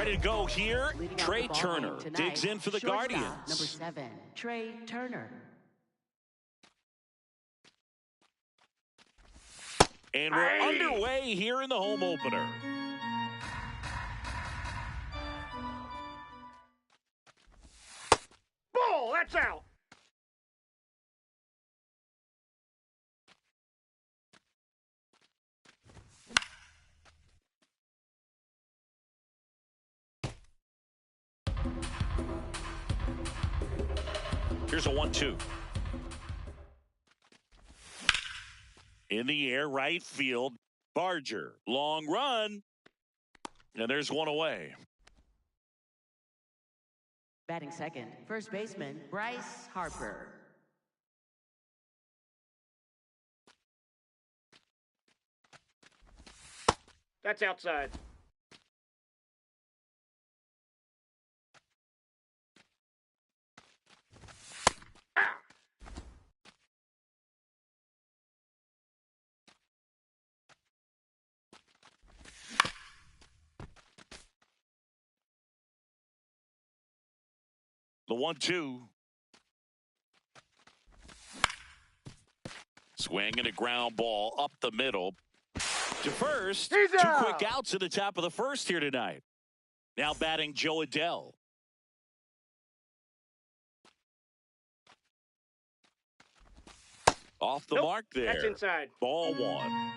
ready to go here. Leading Trey off the ball Turner game tonight, digs in for the shortstop, Guardians. Number 7, Trey Turner. And we're underway here in the home opener. Ball, that's out. Here's a 1-2. In the air, right field. Barger, long run. And there's one away. Batting second, first baseman, Bryce Harper. That's outside. The 1-2. Swinging a ground ball up the middle. To first. He's Two out. quick outs at the top of the first here tonight. Now batting Joe Adell. Off the mark there. That's inside. Ball one.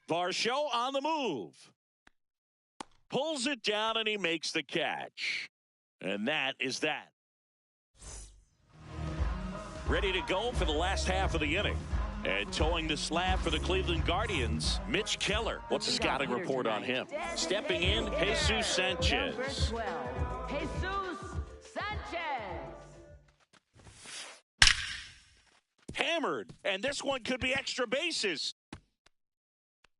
Varsho on the move. Pulls it down and he makes the catch. And that is that. Ready to go for the last half of the inning. And towing the slab for the Cleveland Guardians, Mitch Keller. What's the scouting report on him? Stepping in, Jesus Sanchez. Number 12, Jesus Sanchez. Hammered, and this one could be extra bases.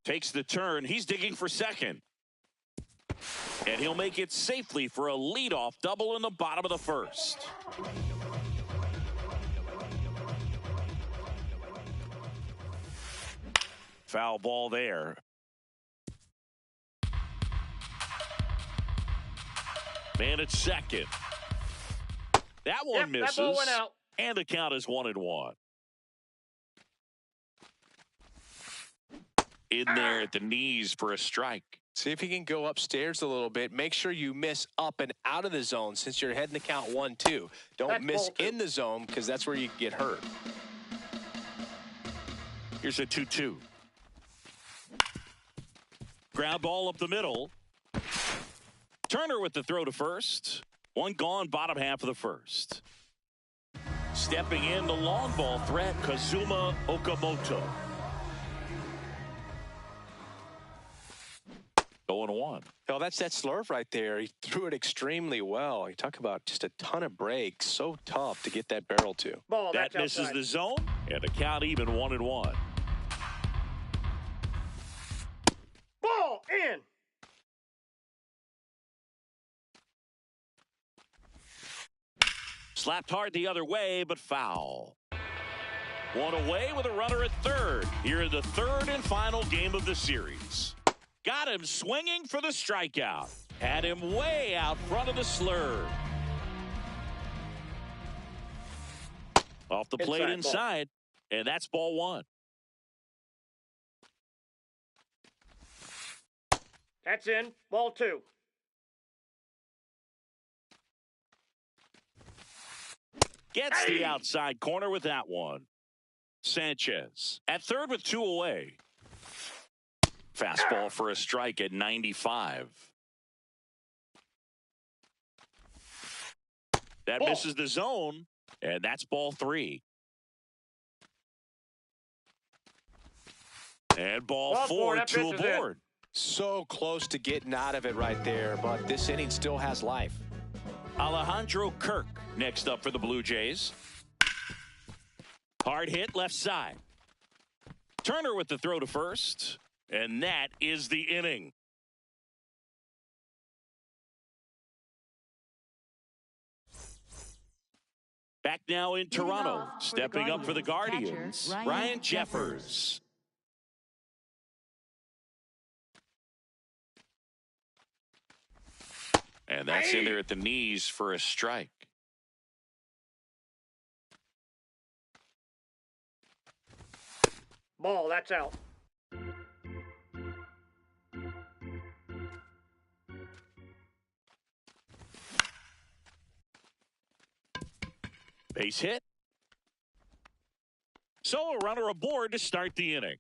Takes the turn. He's digging for second. And he'll make it safely for a leadoff double in the bottom of the first. Foul ball there. Man at second. That one misses. That ball went out. And the count is 1-1. In there at the knees for a strike. See if he can go upstairs a little bit. Make sure you miss up and out of the zone since you're heading to count 1-2. Don't That's miss ball two. in the zone because that's where you can get hurt. Here's a 2-2. Ground ball up the middle. Turner with the throw to first. One gone, bottom half of the first. Stepping in, the long ball threat, Kazuma Okamoto. 0-1. Oh, that's that slurve right there. He threw it extremely well. You talk about just a ton of breaks. So tough to get that barrel to. Ball, That that's misses outside. the zone, and the count even 1-1. Ball in. Slapped hard the other way, but foul. One away with a runner at third. Here in the third and final game of the series. Got him swinging for the strikeout. Had him way out front of the slurve. Off the plate inside, and that's ball one. That's in. Ball two. Gets the outside corner with that one. Sanchez at third with two away. Fastball for a strike at 95. That misses the zone, and that's ball three. And ball four, that two pitch is in. aboard. So close to getting out of it right there, but this inning still has life. Alejandro Kirk next up for the Blue Jays. Hard hit left side. Turner with the throw to first, and that is the inning. Back back now in Leading Toronto. off for the Stepping up for the Guardians, Guardians, catcher, Ryan Jeffers. And that's in there at the knees for a strike. Ball, that's out. Base hit. So a runner aboard to start the inning.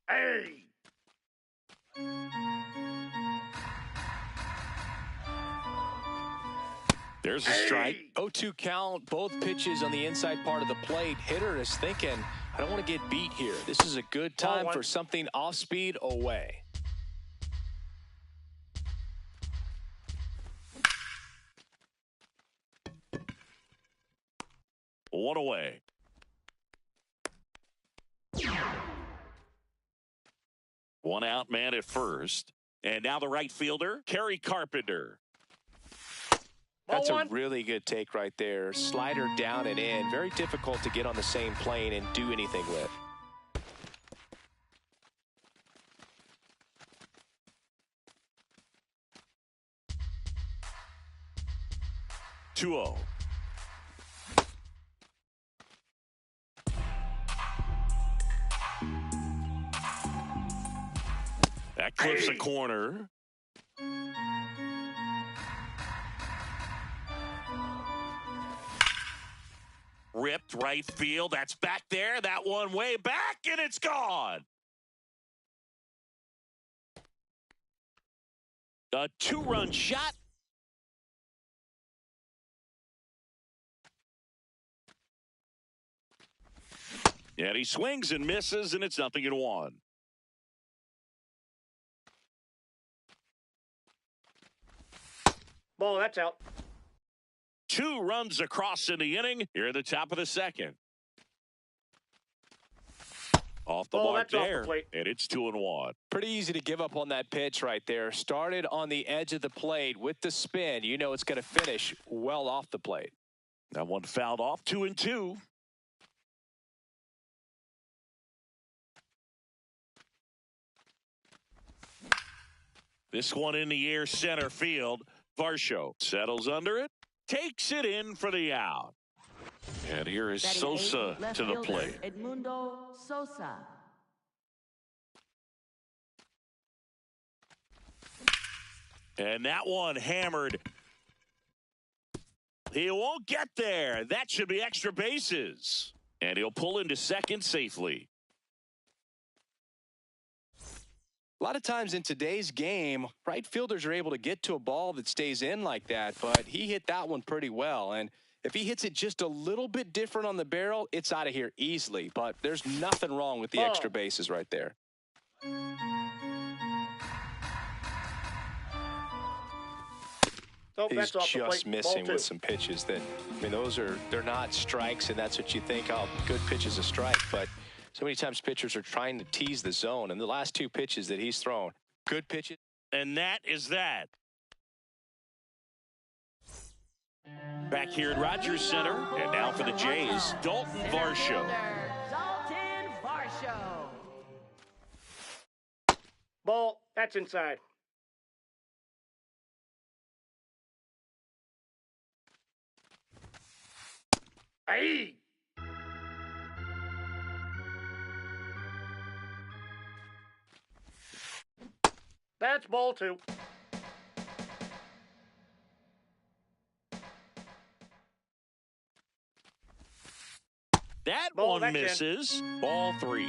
Hey! There's a strike. 0-2 count, both pitches on the inside part of the plate. Hitter is thinking, I don't want to get beat here. This is a good time for something off speed away. One away. One out man at first. And now the right fielder, Kerry Carpenter. That's a really good take right there. Slider down and in. Very difficult to get on the same plane and do anything with. Two-0. That clips a corner. Ripped right field. That's back there. That one way back, and it's gone. A two-run shot. And he swings and misses, and it's 0-1. Ball, that's out. 2 runs across in the inning here at the top of the second. Off the mark there, and it's 2-1. Pretty easy to give up on that pitch right there. Started on the edge of the plate with the spin. You know it's going to finish well off the plate. That one fouled off, 2-2. This one in the air center field. Varsho settles under it, takes it in for the out. And here is Sosa to the plate. Edmundo Sosa. And that one hammered. He won't get there. That should be extra bases. And he'll pull into second safely. A lot of times in today's game, right fielders are able to get to a ball that stays in like that, but he hit that one pretty well. And if he hits it just a little bit different on the barrel, it's out of here easily. But there's nothing wrong with the extra bases right there. He's just missing with some pitches that, I mean, they're not strikes, and that's what you think, oh, good pitch is a strike. But so many times pitchers are trying to tease the zone, and the last 2 pitches that he's thrown, good pitches. And that is that. Back here at Rogers Center, and now for the Jays, Dalton Varsho. Dalton Varsho. Ball, that's inside. Hey! That's ball 2. That one misses. Ball 3.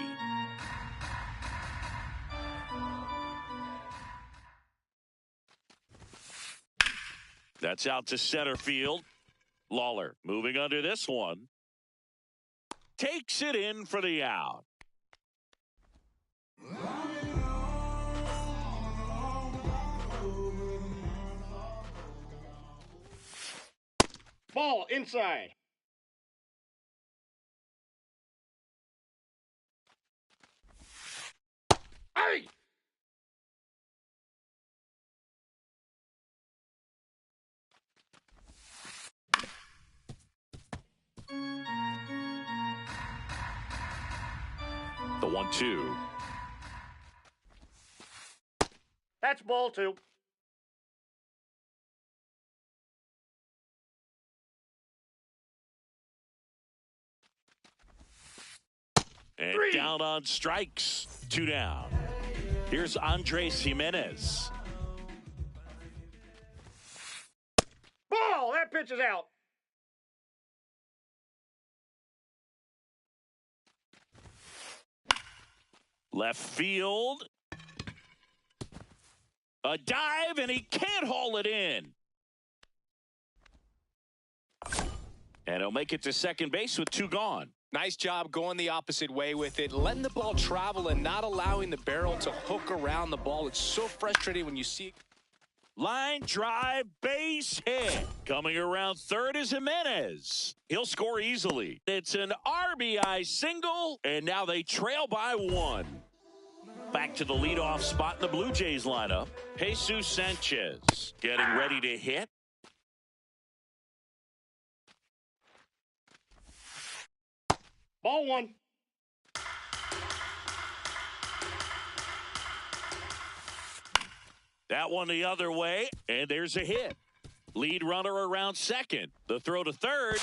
That's out to center field. Lawler moving under this one. Takes it in for the out. Ball inside. Hey! The 1-2. That's ball 2. And 3. down on strikes. 2 down. Here's Andres Jimenez. Ball! That pitch is out. Left field. A dive, and he can't haul it in. And he'll make it to second base with 2 gone. Nice job going the opposite way with it, letting the ball travel and not allowing the barrel to hook around the ball. It's so frustrating when you see it. Line drive, base hit. Coming around third is Jimenez. He'll score easily. It's an RBI single, and now they trail by 1. Back to the leadoff spot in the Blue Jays lineup. Jesus Sanchez getting ready to hit. Ball 1. That one the other way, and there's a hit. Lead runner around second. The throw to third.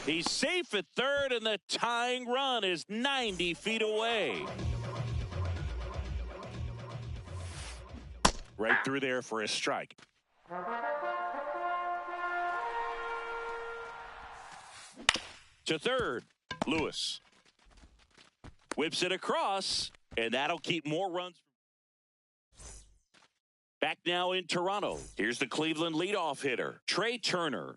He's safe at third, and the tying run is 90 feet away. Right through there for a strike. To third, Lewis. Whips it across, and that'll keep more runs. Back now in Toronto. Here's the Cleveland leadoff hitter, Trey Turner.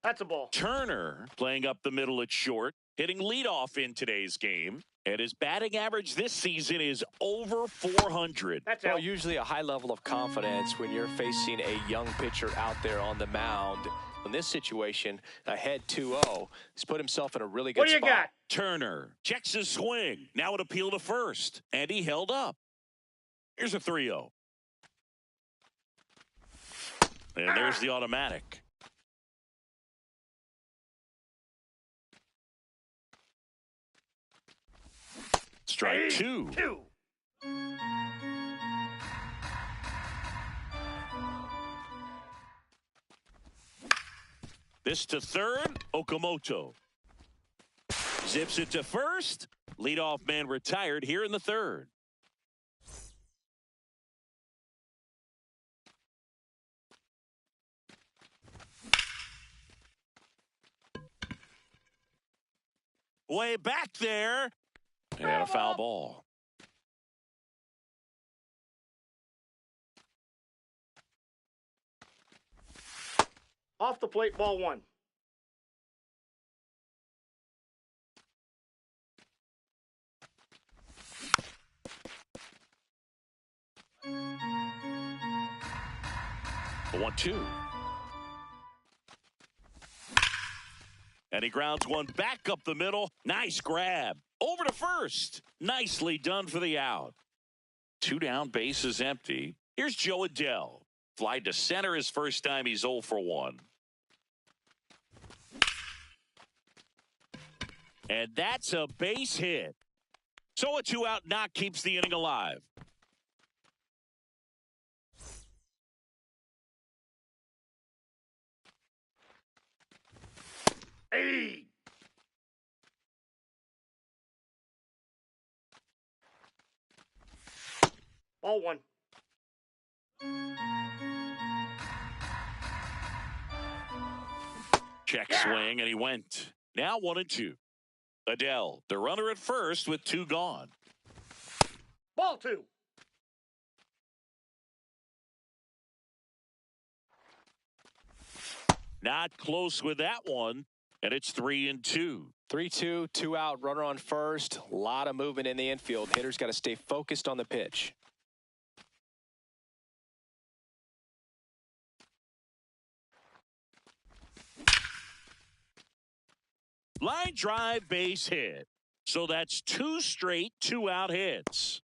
That's a ball. Turner playing up the middle at short, hitting leadoff in today's game. And his batting average this season is over 400. That's Well, out. usually a high level of confidence when you're facing a young pitcher out there on the mound. In this situation, ahead 2-0, he's put himself in a really good What do you spot. got? Turner checks his swing. Now an appeal to first. And he held up. Here's a 3-0. And there's the automatic. Strike 2. 2. This to third, Okamoto. Zips it to first. Leadoff man retired here in the third. Way back there. And a foul ball. Off the plate, ball 1. The 1-2. And he grounds one back up the middle. Nice grab. Over to first. Nicely done for the out. 2 down, base is empty. Here's Joe Adell. Fly to center his first time. He's 0 for 1. And that's a base hit. So a 2-out knock keeps the inning alive. Hey! Ball 1. Check swing, and he went. Now 1-2. Adell, the runner at first with 2 gone. Ball 2. Not close with that one, and it's 3-2. 3-2, 2 out, runner on first. A lot of movement in the infield. Hitters got to stay focused on the pitch. Line drive, base hit. So that's 2 straight 2-out hits.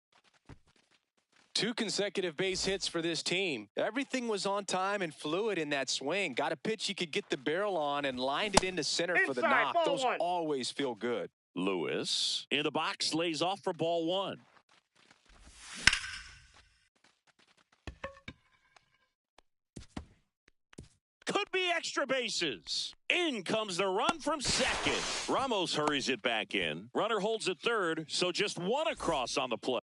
2 consecutive base hits for this team. Everything was on time and fluid in that swing. Got a pitch he could get the barrel on and lined it into center for the knock. Those always feel good. Lewis in the box lays off for ball 1. Could be extra bases. In comes the run from second. Ramos hurries it back in. Runner holds at third, so just 1 across on the play.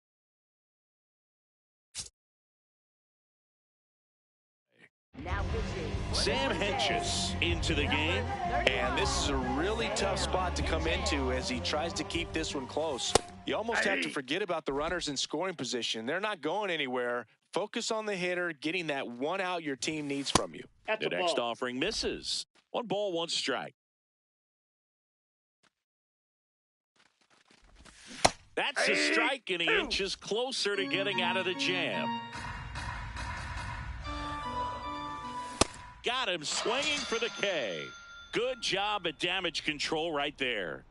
Now pitching. Sam Hentges into the game. And this is a really tough spot to come into as he tries to keep this one close. You almost have to forget about the runners in scoring position. They're not going anywhere. Focus on the hitter, getting that 1 out your team needs from you. The next offering misses. 1 ball, 1 strike. That's a strike, and he inches closer to getting out of the jam. Got him swinging for the K. Good job at damage control right there.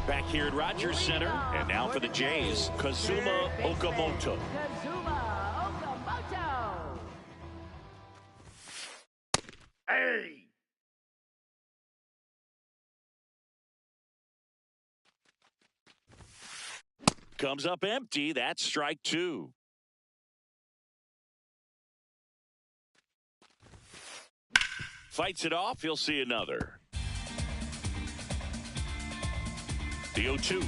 Back here at Rogers Center, and now for the Jays, Kazuma Okamoto. Kazuma Okamoto. Hey! Comes up empty. That's strike 2. Fights it off. He'll see another. The 0-2.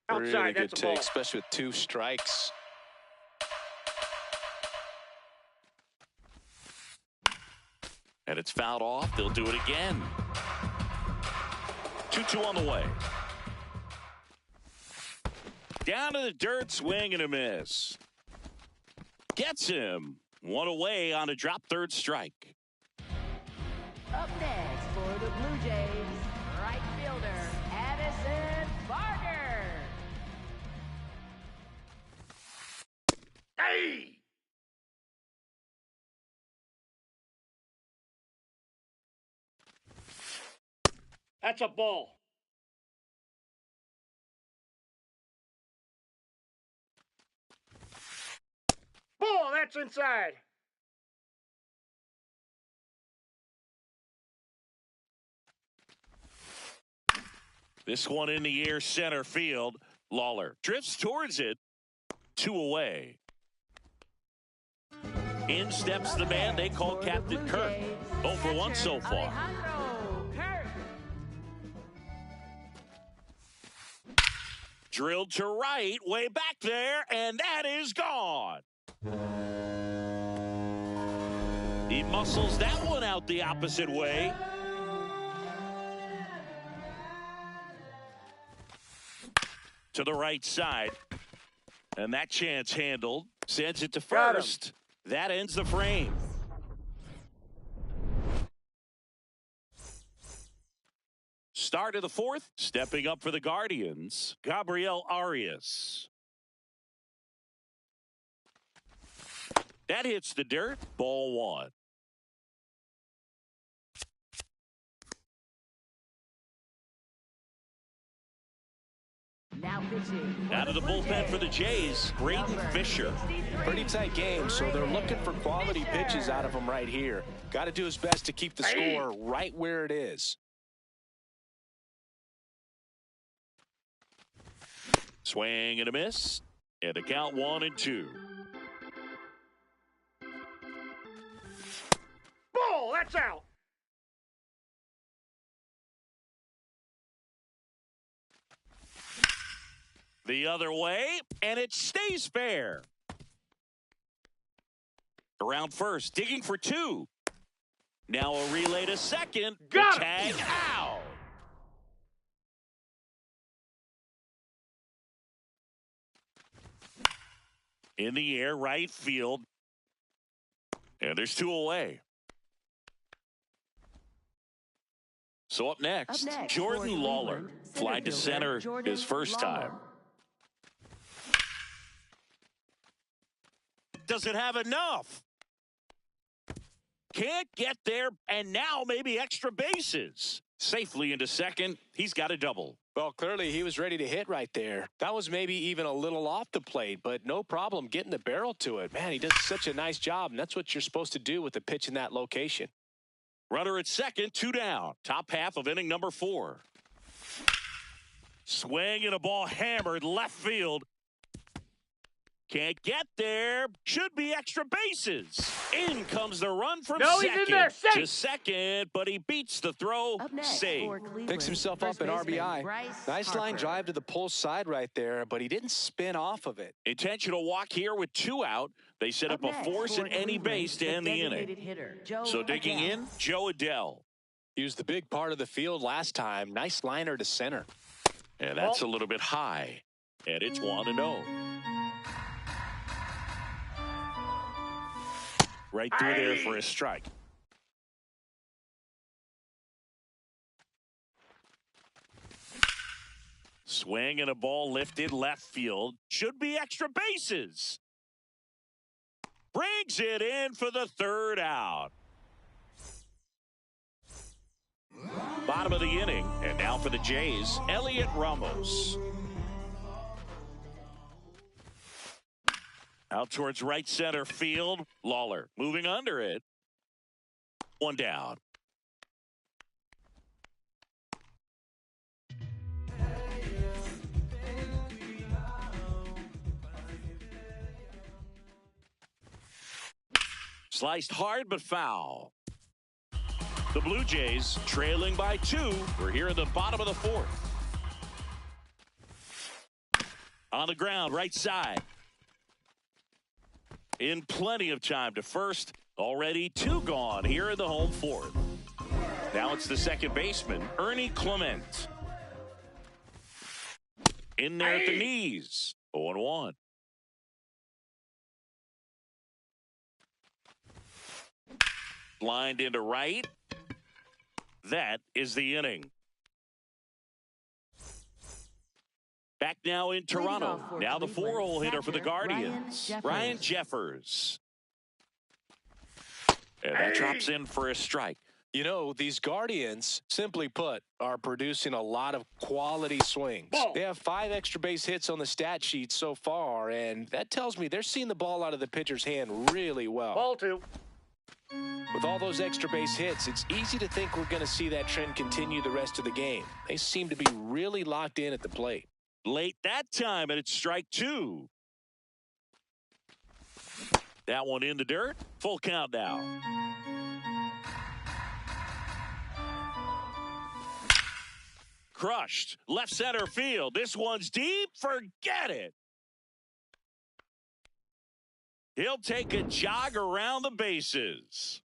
Really good take, especially with 2 strikes. And it's fouled off. They'll do it again. 2-2 on the way. Down to the dirt, swing and a miss. Gets him. 1 away on a drop, 3rd strike. Up next for the Blue Jays, right fielder, Addison Barger. Hey! That's a ball. Ball, that's inside. This one in the air, center field. Lawler drifts towards it. 2 away. In steps the man they call Captain Kirk. 0 for 1 so far. Drilled to right, way back there, and that is gone. He muscles that one out the opposite way. To the right side. And that chance handled. Sends it to first. That ends the frame. Start of the 4th. Stepping up for the Guardians, Gabriel Arias. That hits the dirt. Ball 1. Now pitching. Out of the bullpen for the Jays, Braden Fisher. Pretty tight game, so they're looking for quality pitches out of him right here. Got to do his best to keep the score right where it is. Swing and a miss. And a count 1-2. Ball, that's out. The other way, and it stays fair. Around first, digging for 2. Now a relay to second. Got tag out. In the air, right field. And there's 2 away. So up next Jordan Lawler. Fly to center his first time. doesn't have enough. Can't get there, and now maybe extra bases. Safely into second. He's got a double. Well, clearly he was ready to hit right there. That was maybe even a little off the plate, but no problem getting the barrel to it. Man, he does such a nice job, and that's what you're supposed to do with a pitch in that location. Runner at second, 2 down. Top half of inning number 4. Swing and a ball hammered left field. Can't get there. Should be extra bases. In comes the run from No, second. he's in there. Safe. To second, but he beats the throw. Up next Save. for Cleveland, Picks himself first up at baseman RBI. Bryce Nice line Harper. drive to the pull side right there, but he didn't spin off of it. Intentional walk here with 2 out. They set up a next force for at any Cleveland, base to end the designated inning. hitter, Joe So digging Adell. in, Joe Adell. He was the big part of the field last time. Nice liner to center. And that's a little bit high. And it's 1-0. Right through there for a strike. Swing and a ball lifted left field. Should be extra bases. Brings it in for the 3rd out. Bottom of the inning. And now for the Jays, Elliot Ramos. Out towards right center field. Lawler moving under it. 1 down. Sliced hard but foul. The Blue Jays trailing by 2. We're here in the bottom of the 4th. On the ground, right side. In plenty of time to first. Already 2 gone here in the home 4th. Now it's the second baseman, Ernie Clement. In there at the knees. 0-1. Lined into right. That is the inning. Back now in Toronto. Now the 4-hole hitter for the Guardians, Ryan Jeffers. And that drops in for a strike. You know, these Guardians, simply put, are producing a lot of quality swings. Ball. They have 5 extra base hits on the stat sheet so far, and that tells me they're seeing the ball out of the pitcher's hand really well. Ball 2. With all those extra base hits, it's easy to think we're going to see that trend continue the rest of the game. They seem to be really locked in at the plate. Late that time, and it's strike 2. That one in the dirt. Full count now. Crushed. Left center field. This one's deep. Forget it. He'll take a jog around the bases.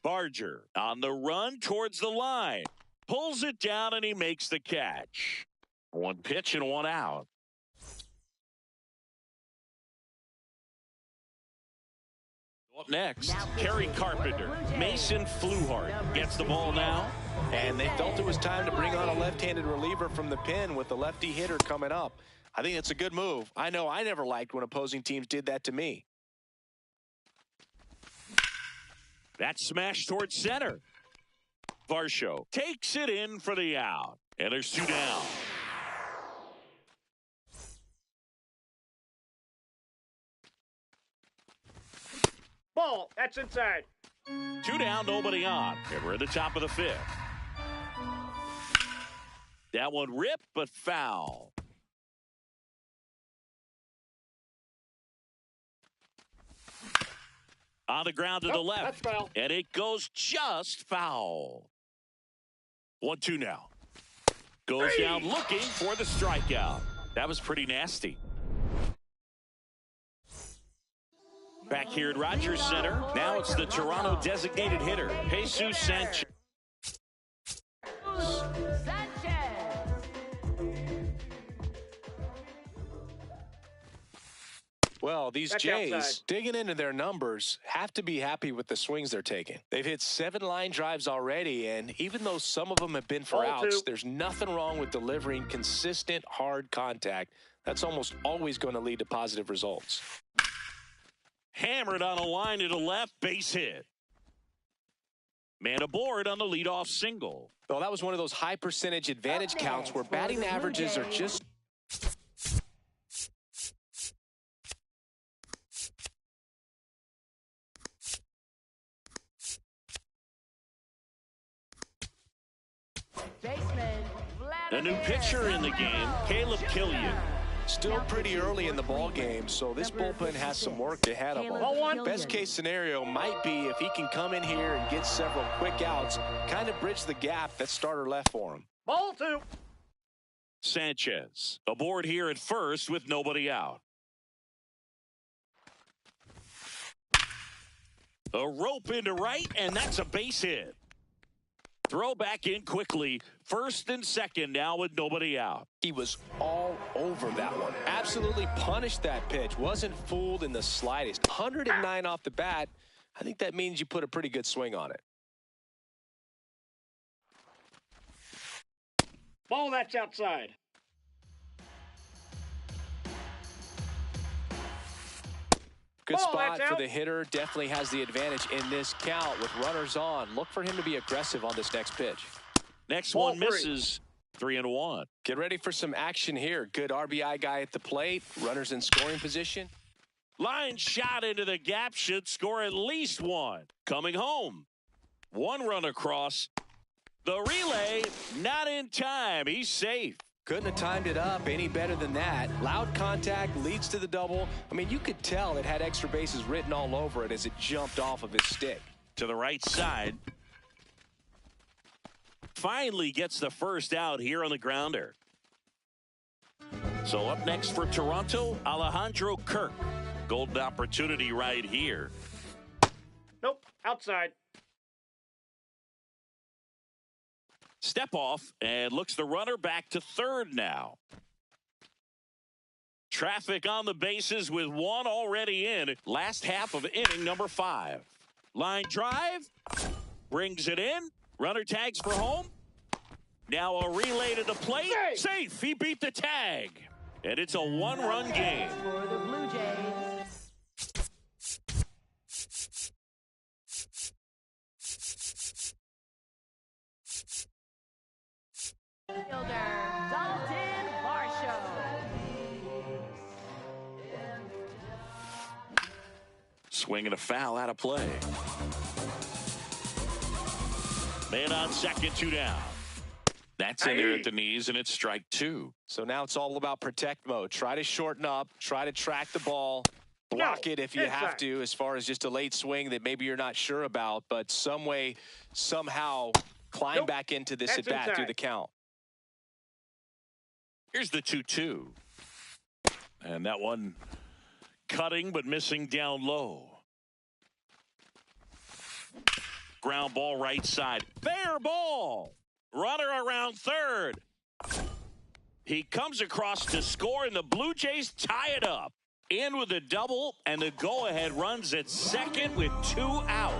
Barger on the run towards the line. Pulls it down and he makes the catch. 1 pitch and 1 out. Up next, Kerry Carpenter. Mason Fluhart gets the ball now. And they felt it was time to bring on a left-handed reliever from the pen with the lefty hitter coming up. I think it's a good move. I know I never liked when opposing teams did that to me. That smash towards center. Varsho takes it in for the out. And there's 2 down. Ball. That's inside. 2 down, nobody on. And we're at the top of the 5th. That one ripped, but foul. On the ground to the Nope, left. that's foul. And it goes just foul. 1-2 now. Goes down looking for the strikeout. That was pretty nasty. Back here at Rogers Center. Now it's the Toronto designated hitter, Jesus Sanchez. Well, these That's Jays, outside. digging into their numbers, have to be happy with the swings they're taking. They've hit 7 line drives already, and even though some of them have been for Ball outs, two. there's nothing wrong with delivering consistent, hard contact. That's almost always going to lead to positive results. Hammered on a line to the left, base hit. Man aboard on the leadoff single. Well, that was one of those high percentage advantage counts where batting averages are just... Baseman, A new Vladimir pitcher in the game, Caleb Killian. Still pretty early in the ball game, so this bullpen has some work ahead of Caleb them. Killian. Best case scenario might be if he can come in here and get several quick outs, kind of bridge the gap that starter left for him. Ball two. Sanchez aboard here at first with nobody out. A rope into right, and that's a base hit. Throw back in quickly. First and second now with nobody out. He was all over that one. Absolutely punished that pitch. Wasn't fooled in the slightest. 109 off the bat. I think that means you put a pretty good swing on it. Ball, that's outside. Good Ball, spot that's for out. the hitter. Definitely has the advantage in this count with runners on. Look for him to be aggressive on this next pitch. Next Ball one three. misses. 3-1. Get ready for some action here. Good RBI guy at the plate. Runners in scoring position. Line shot into the gap should score at least one. Coming home. One run across. The relay not in time. He's safe. Couldn't have timed it up any better than that. Loud contact leads to the double. I mean, you could tell it had extra bases written all over it as it jumped off of his stick. To the right side. Finally gets the first out here on the grounder. So up next for Toronto, Alejandro Kirk. Golden opportunity right here. Nope, outside. Step off and looks the runner back to third now. Traffic on the bases with one already in. Last half of inning number 5. Line drive. Brings it in. Runner tags for home. Now a relay to the plate. Safe. He beat the tag. And it's a one-run game. for the Blue Jays. Fielder, Dalton Varsho. Swing and a foul out of play. Man on second, 2 down. That's in there at the knees, and it's strike 2. So now it's all about protect mode. Try to shorten up. Try to track the ball. Block it if you have to, as far as just a late swing that maybe you're not sure about. But some way, somehow, climb back into this at-bat through the count. Here's the 2-2. And that one cutting but missing down low. Ground ball right side. Fair ball. Runner around third. He comes across to score, and the Blue Jays tie it up. In with a double, and the go-ahead runs at second with 2 out.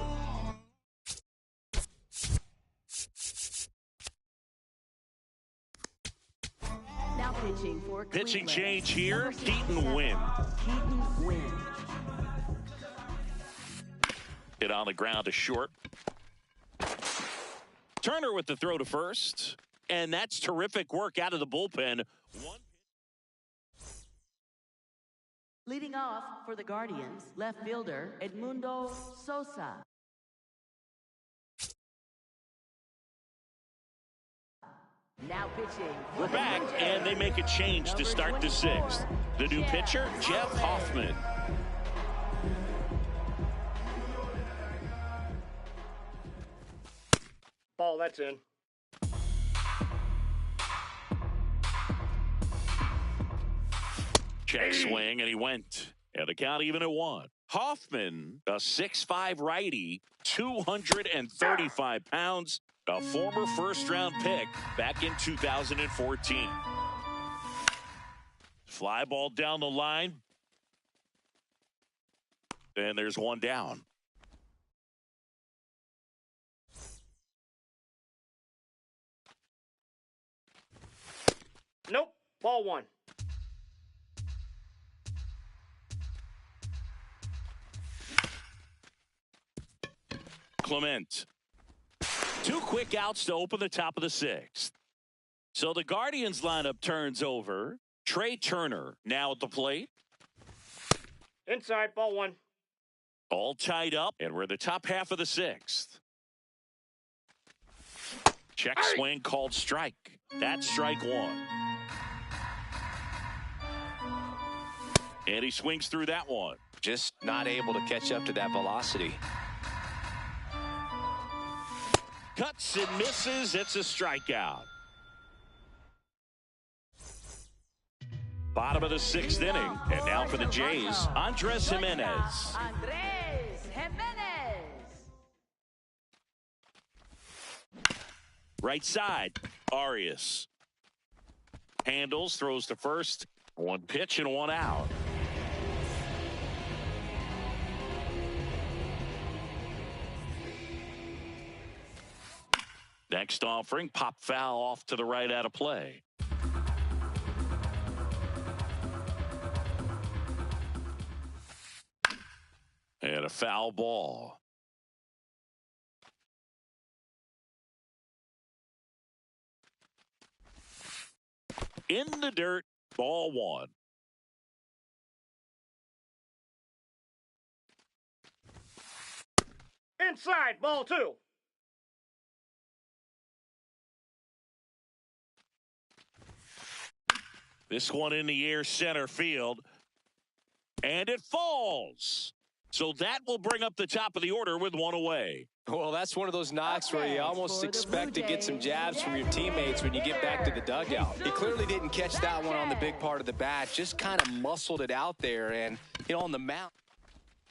Now pitching for Pitching Cleveland. change here. Number Keaton Wynn. Keaton Wynn. Hit on the ground to short. Turner with the throw to first. And that's terrific work out of the bullpen. Leading off for the Guardians, left fielder Edmundo Sosa. Now pitching. We're back, and they make a change to start the 6th. The new pitcher, Jeff Hoffman. Ball, that's in. Check swing, and he went. And the count even at 1. Hoffman, a 6'5" righty, 235 pounds, a former first-round pick back in 2014. Fly ball down the line. and there's one down. Nope. Ball one. Clement. 2 quick outs to open the top of the 6th. So the Guardians lineup turns over. Trey Turner now at the plate. Inside. Ball one. All tied up, and we're in the top half of the 6th. Check swing called strike. That's strike 1. And he swings through that one. Just not able to catch up to that velocity. Cuts and misses. It's a strikeout. Bottom of the 6th inning. And now for the Jays, Andres Gimenez. Andres Gimenez. Right side, Arias. Handles, throws to first. 1 pitch and 1 out. Next offering, pop foul off to the right out of play. And a foul ball. In the dirt, ball 1. Inside. Ball two. This one in the air, center field. And it falls. So that will bring up the top of the order with 1 away. Well, that's one of those knocks where you almost expect to get some jabs from your teammates when you get back to the dugout. He clearly didn't catch that one on the big part of the bat, just kind of muscled it out there, and, you know, on the mound.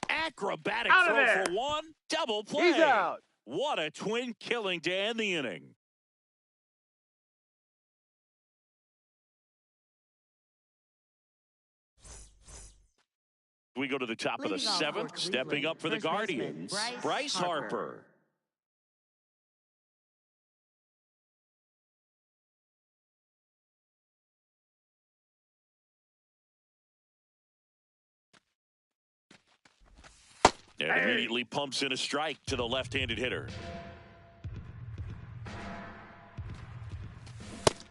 Acrobatic Out of throw there. for 1. Double play. He's out. What a twin killing to end the inning. We go to the top of the Leading off 7th, for stepping Cleveland, up for the first baseman, Guardians, Bryce Harper. Harper. And immediately pumps in a strike to the left-handed hitter.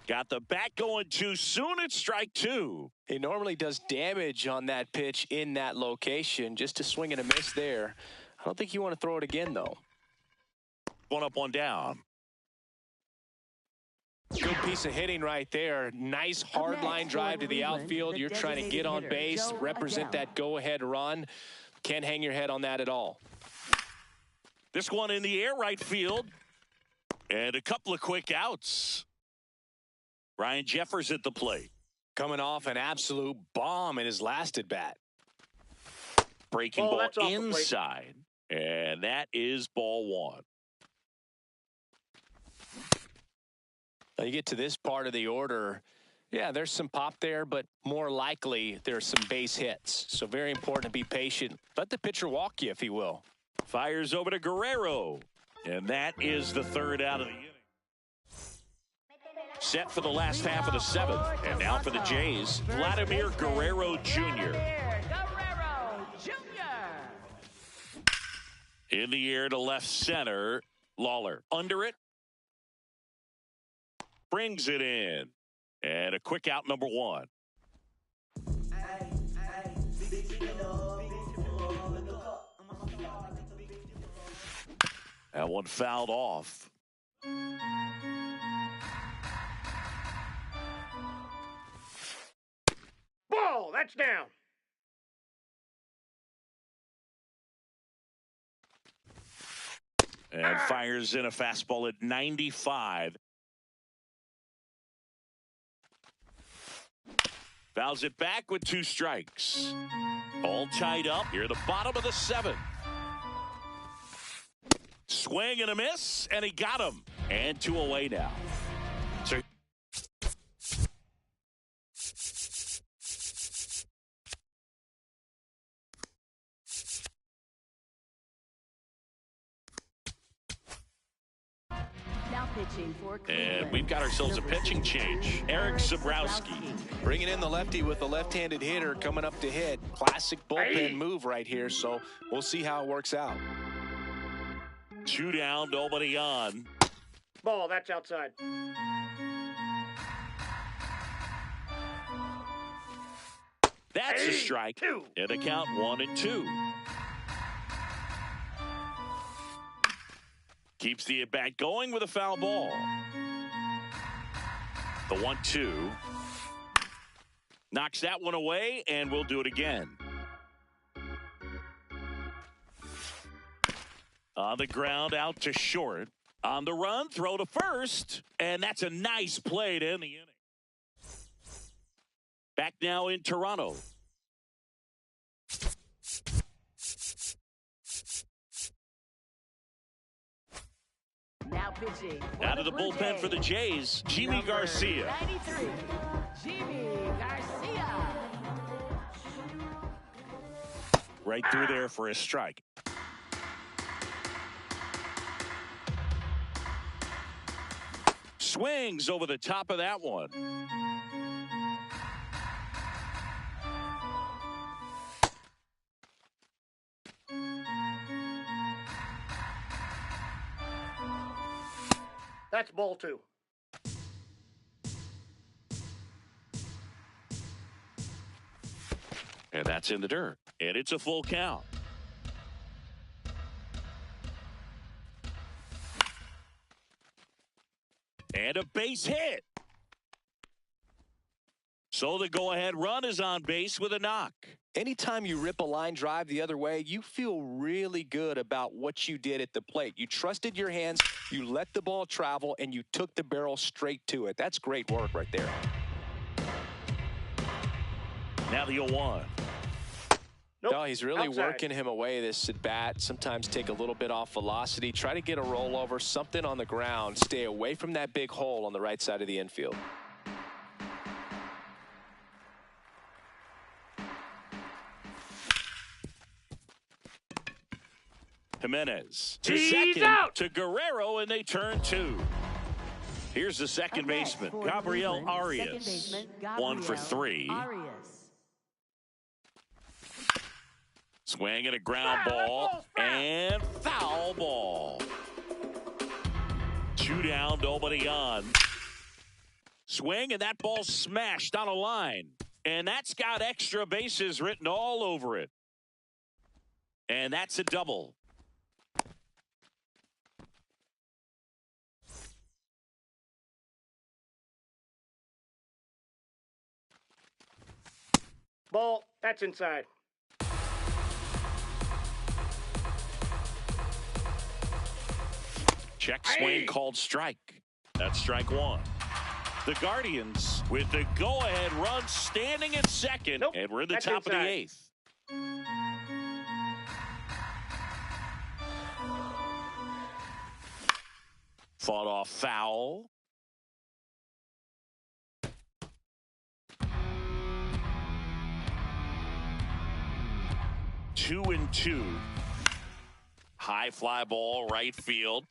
Got the bat going too soon. It's strike 2. He normally does damage on that pitch in that location. Just a swing and a miss there. I don't think you want to throw it again, though. 1 up, 1 down. Good piece of hitting right there. Nice hard next line for drive to the Cleveland, outfield. the You're trying to get designated on hitter, base, Joe represent Adell. that go-ahead run. Can't hang your head on that at all. This one in the air, right field. And a couple of quick outs. Ryan Jeffers at the plate. Coming off an absolute bomb in his last at-bat. Breaking Oh, ball that's off the plate. inside. And that is ball 1. Now you get to this part of the order. Yeah, there's some pop there, but more likely there's some base hits. So very important to be patient. Let the pitcher walk you, if he will. Fires over to Guerrero. And that is the 3rd out of the inning. Set for the last half of the 7th. And now for the Jays, Vladimir Guerrero Jr. Vladimir Guerrero Jr. In the air to left center. Lawler under it. Brings it in. And a quick out, number 1. That one fouled off. Ball. That's down. And fires in a fastball at 95. Fouls it back with 2 strikes. All tied up here at the bottom of the 7th. Swing and a miss, and he got him. And 2 away now. So pitching for And Cleveland. we've got ourselves a pitching change. Eric Sabrowski. Bringing in the lefty with the left-handed hitter coming up to hit. Classic bullpen move right here, so we'll see how it works out. 2 down, nobody on. Ball, that's outside. That's a strike. 2. And a count 1-2. Keeps the at-bat going with a foul ball. The 1-2. Knocks that one away, and we'll do it again. On the ground, out to short. On the run, throw to first. And that's a nice play to end the inning. Back now in Toronto. Now pitching. Out of the Blue bullpen for the Jays. Jays, Jimmy Number Garcia. 93, Jimmy Garcia. Right through there for a strike. Swings over the top of that one. That's ball 2. And that's in the dirt. And it's a full count. And a base hit. So the go-ahead run is on base with a knock. Anytime you rip a line drive the other way, you feel really good about what you did at the plate. You trusted your hands, you let the ball travel, and you took the barrel straight to it. That's great work right there. Now the 0-1. Nope. No, he's really Outside. working him away, this at bat. Sometimes take a little bit off velocity. Try to get a rollover, something on the ground. Stay away from that big hole on the right side of the infield. Jimenez to He's second out. to Guerrero, and they turn 2. Here's the second Up next baseman, for Gabriel Cleveland, second Arias. baseman, 1 for Gabriel 3. Arias. Swing and a ground Foul, that ball ball's foul. and foul ball. 2 down, nobody on. Swing and that ball smashed on a line. And that's got extra bases written all over it. And that's a double. Ball, that's inside. Check swing called strike. That's strike 1. The Guardians with the go-ahead run standing at second. Nope, And we're in the that's top of the inside. 8th. Fought off foul. Two and 2. High fly ball, right field.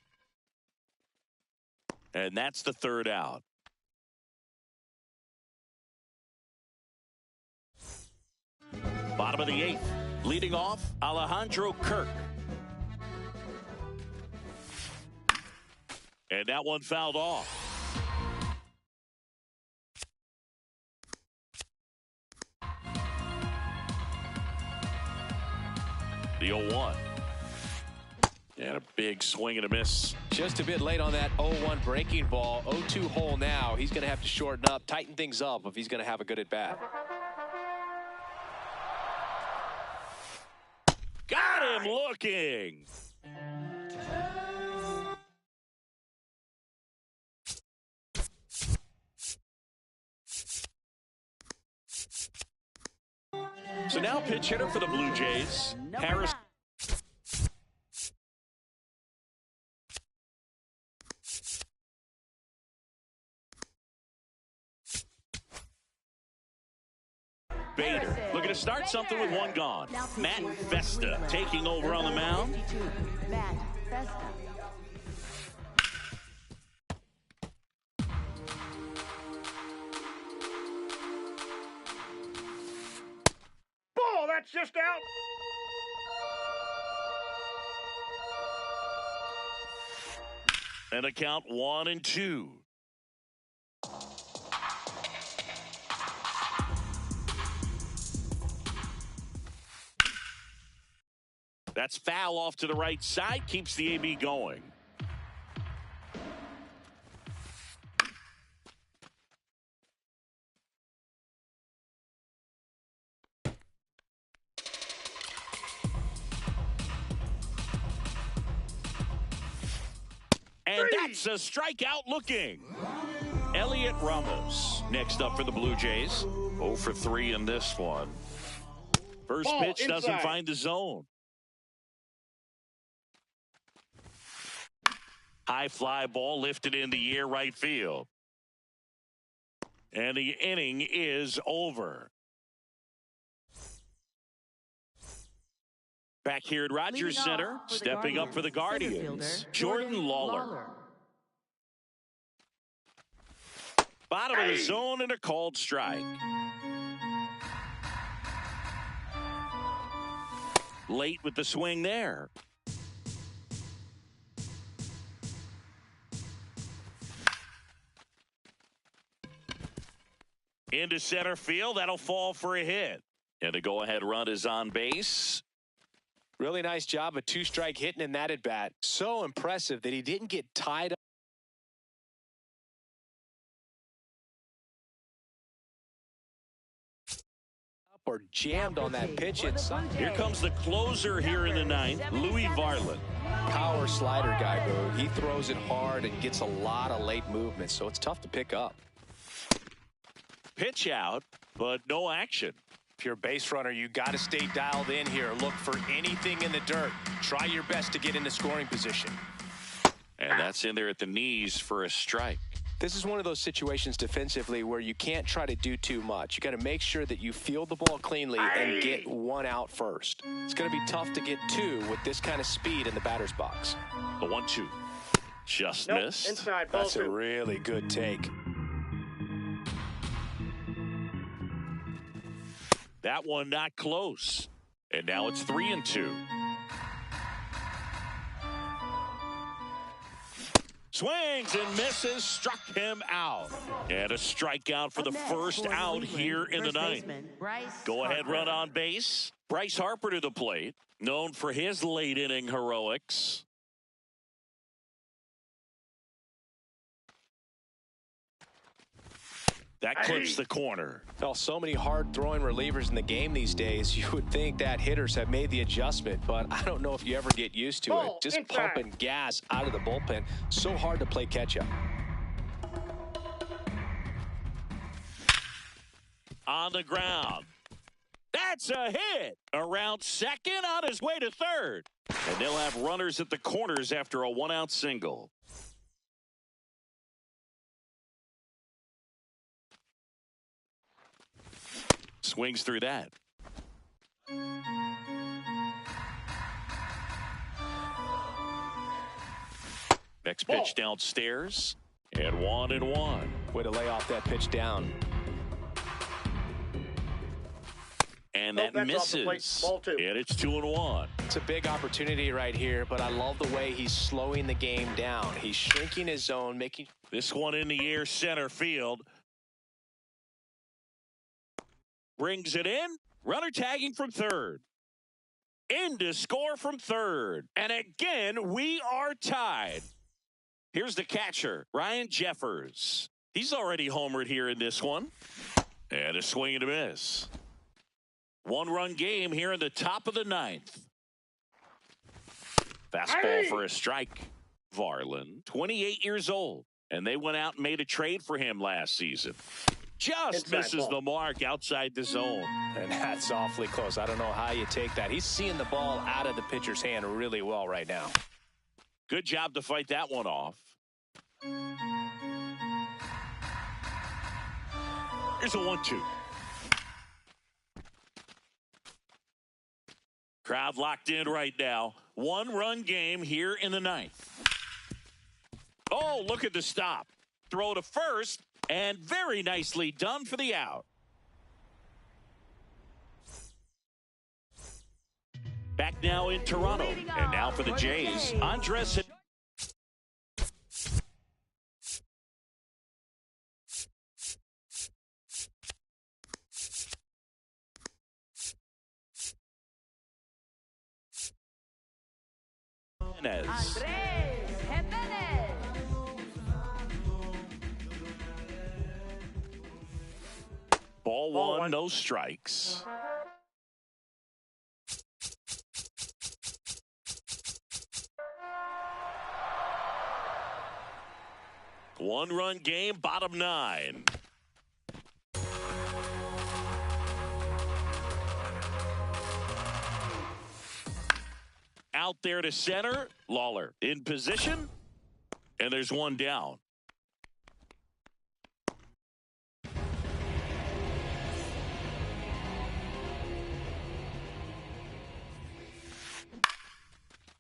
And that's the 3rd out. Bottom of the 8th. Leading off, Alejandro Kirk. And that one fouled off. The 0-1. And a big swing and a miss. Just a bit late on that 0-1 breaking ball. 0-2 hole now. He's going to have to shorten up, tighten things up if he's going to have a good at bat. Got him looking. So now pitch hitter for the Blue Jays, Number Harris. 9. Bader looking to start something with one gone. Now pitching Matt for Festa Cleveland. taking over on the mound. 52, Matt Festa. just out. And a count 1-2. That's foul off to the right side, keeps the AB going. And that's a strikeout looking. Elliot Ramos next up for the Blue Jays. 0 for 3 in this one. First Ball pitch inside. doesn't find the zone. High fly ball lifted in the air right field. And the inning is over. Back here at Rogers Leading Center, off for the stepping up for the center Guardians, fielder, Jordan Lawler. Bottom of the zone and a called strike. Late with the swing there. Into center field, that'll fall for a hit. And the go-ahead run is on base. Really nice job of two-strike hitting in that at-bat. So impressive that he didn't get tied up or jammed on that pitch inside. Here comes the closer here in the ninth, Louis Varland. Power slider guy, bro. He throws it hard and gets a lot of late movement, so it's tough to pick up. Pitch out, but no action. If you're a base runner, you got to stay dialed in here. Look for anything in the dirt. Try your best to get into scoring position. And that's in there at the knees for a strike. This is one of those situations defensively where you can't try to do too much. You got to make sure that you field the ball cleanly and get one out first. It's going to be tough to get two with this kind of speed in the batter's box. The 1-2. Just Nope, missed. inside, ball That's a two. really good take. That one not close. And now it's 3-2. Swings and misses, struck him out. And a strikeout for the first out here in the ninth. Go ahead run on base. Bryce Harper to the plate, known for his late inning heroics. That clips the corner. Well, so many hard-throwing relievers in the game these days, you would think that hitters have made the adjustment, but I don't know if you ever get used to Ball it. Just inside. pumping gas out of the bullpen. So hard to play catch-up. On the ground. That's a hit. Around second, on his way to third. And they'll have runners at the corners after a one-out single. Swings through that. Next pitch downstairs. And 1-1. Way to lay off that pitch down. And Nope, that that's off the plate. misses. Ball two. And it's 2-1. It's a big opportunity right here, but I love the way he's slowing the game down. He's shrinking his zone, making... This one in the air center field. Brings it in. Runner tagging from third. In to score from third. And again, we are tied. Here's the catcher, Ryan Jeffers. He's already homered here in this one. And a swing and a miss. One-run game here in the top of the ninth. Fastball for a strike. Varland, 28 years old. And they went out and made a trade for him last season. Just Inside misses ball. the mark outside the zone. And that's awfully close. I don't know how you take that. He's seeing the ball out of the pitcher's hand really well right now. Good job to fight that one off. Here's a 1-2. Crowd locked in right now. One-run game here in the ninth. Oh, look at the stop. Throw to first, and very nicely done for the out. back now in Toronto. And now for the Jays, Andres. Andres Jimenez. Ball one, no strikes. One-run game, bottom 9. Out there to center, Lawler in position, and there's one down.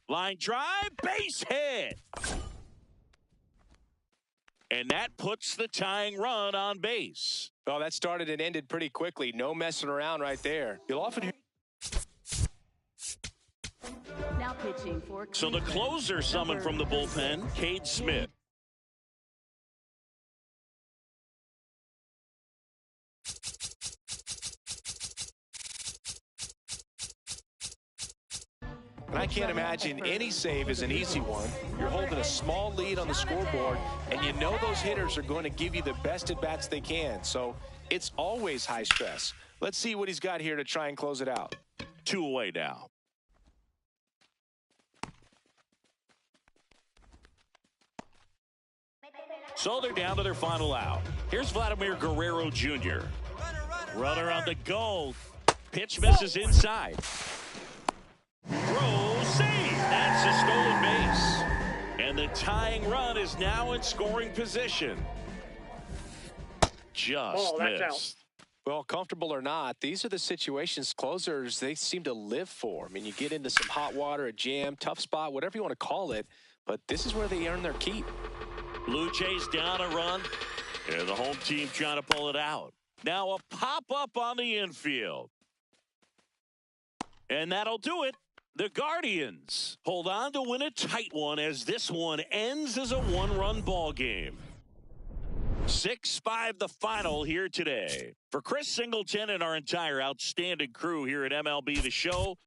Line drive, base hit. And that puts the tying run on base. Well, that started and ended pretty quickly. No messing around right there. You'll often hear. Now pitching for So the closer summoned from the bullpen, Cade Smith. And I can't imagine any save is an easy one. You're holding a small lead on the scoreboard, and you know those hitters are going to give you the best at-bats they can. So it's always high stress. Let's see what he's got here to try and close it out. 2 away now. So they're down to their final out. Here's Vladimir Guerrero Jr. Runner on the go. Pitch misses inside. Throw, save. That's a stolen base. And the tying run is now in scoring position. Just that's out. missed. Well, comfortable or not, these are the situations closers they seem to live for. I mean, you get into some hot water, a jam, tough spot, whatever you want to call it, but this is where they earn their keep. Blue Jays down a run, and the home team trying to pull it out. Now a pop-up on the infield. And that'll do it. The Guardians hold on to win a tight one as this one ends as a one-run ball game. 6-5 the final here today. For Chris Singleton and our entire outstanding crew here at MLB The Show,